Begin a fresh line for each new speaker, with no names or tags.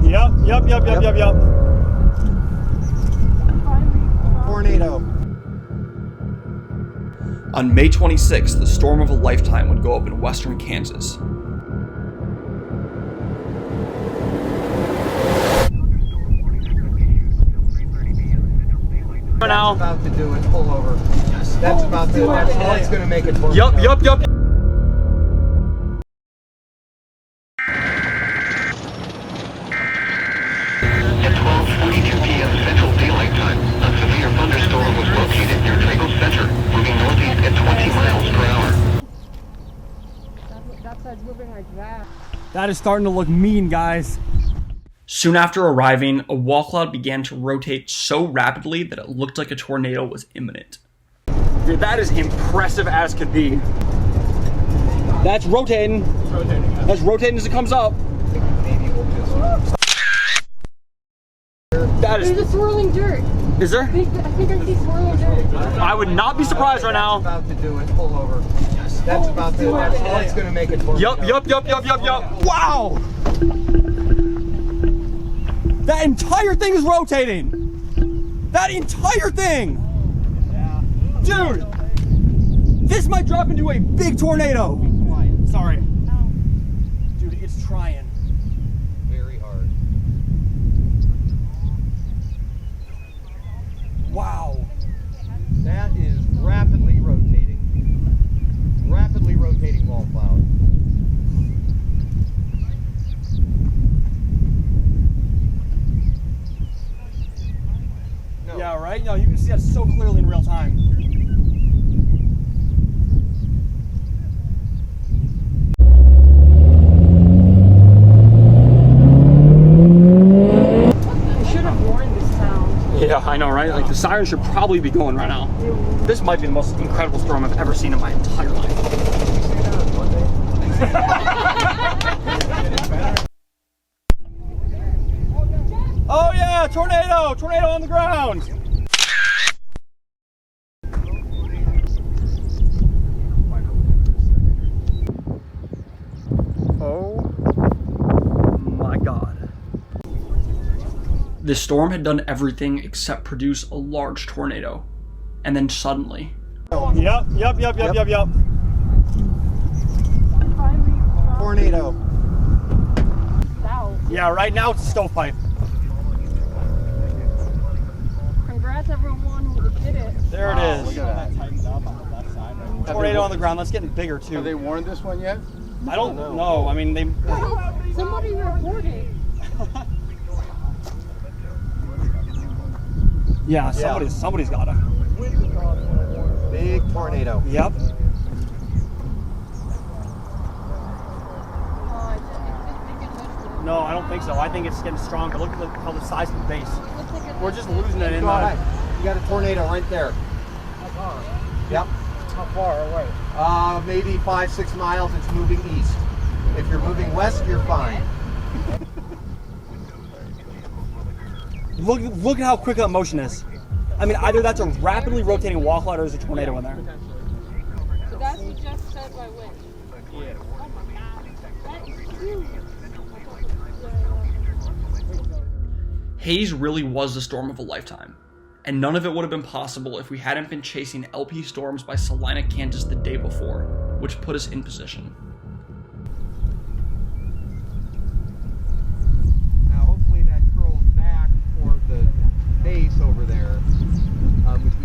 Yep.
Tornado.
On May 26th, the storm of a lifetime would go up in western Kansas.
That's about to do it. Pull over. That's about to do it. That's going to make it.
Yup.
At 12:42 p.m. Central Daylight Time, a severe thunderstorm was located near Trago Center, moving northeast at 20 miles per hour.
That side's moving like that.
That is starting to look mean, guys.
Soon after arriving, a wall cloud began to rotate so rapidly that it looked like a tornado was imminent.
Dude, that is impressive as could be. That's rotating. That's rotating as it comes up.
Maybe we'll just.
That
There's a swirling dirt.
Is there?
I think I see swirling dirt.
I would not be surprised right now.
That's about to do it. Pull over. That's about to do it. That's going to make it.
Yup. Wow! That entire thing is rotating. That entire thing. Dude, this might drop into a big tornado. Sorry. Dude, it's trying.
Very hard.
Wow.
That is rapidly rotating. Rapidly rotating wall cloud. No.
Yeah, right? No, you can see that so clearly in real time.
I should have warned this sound.
Yeah, I know, right? Like the siren should probably be going right now. This might be the most incredible storm I've ever seen in my entire life. Oh yeah, tornado! Tornado on the ground! Oh my God.
This storm had done everything except produce a large tornado. And then suddenly,
Yup.
Tornado.
South.
Yeah, right now it's a stovepipe.
Congrats everyone who did it.
There it is.
Look at that.
Tornado on the ground. That's getting bigger too.
Have they warned this one yet?
I don't know. I mean, they.
Somebody reported.
Yeah, somebody's gotta.
Big tornado.
Yep. No, I don't think so. I think it's getting stronger. Look at how the size of the base. We're just losing it in
Go
the.
ahead. You got a tornado right there.
How far?
Yep.
How far away?
Maybe 5-6 miles. It's moving east. If you're moving west, you're fine.
Look at how quick that motion is. I mean, either that's a rapidly rotating wall cloud or there's a tornado in there.
So that's what Jeff said by wind.
Yeah.
Oh my God. That is huge.
Hayes really was the storm of a lifetime. And none of it would have been possible if we hadn't been chasing LP storms by Salina, Kansas the day before, which put us in position.
Now, hopefully that curls back toward the base over there, which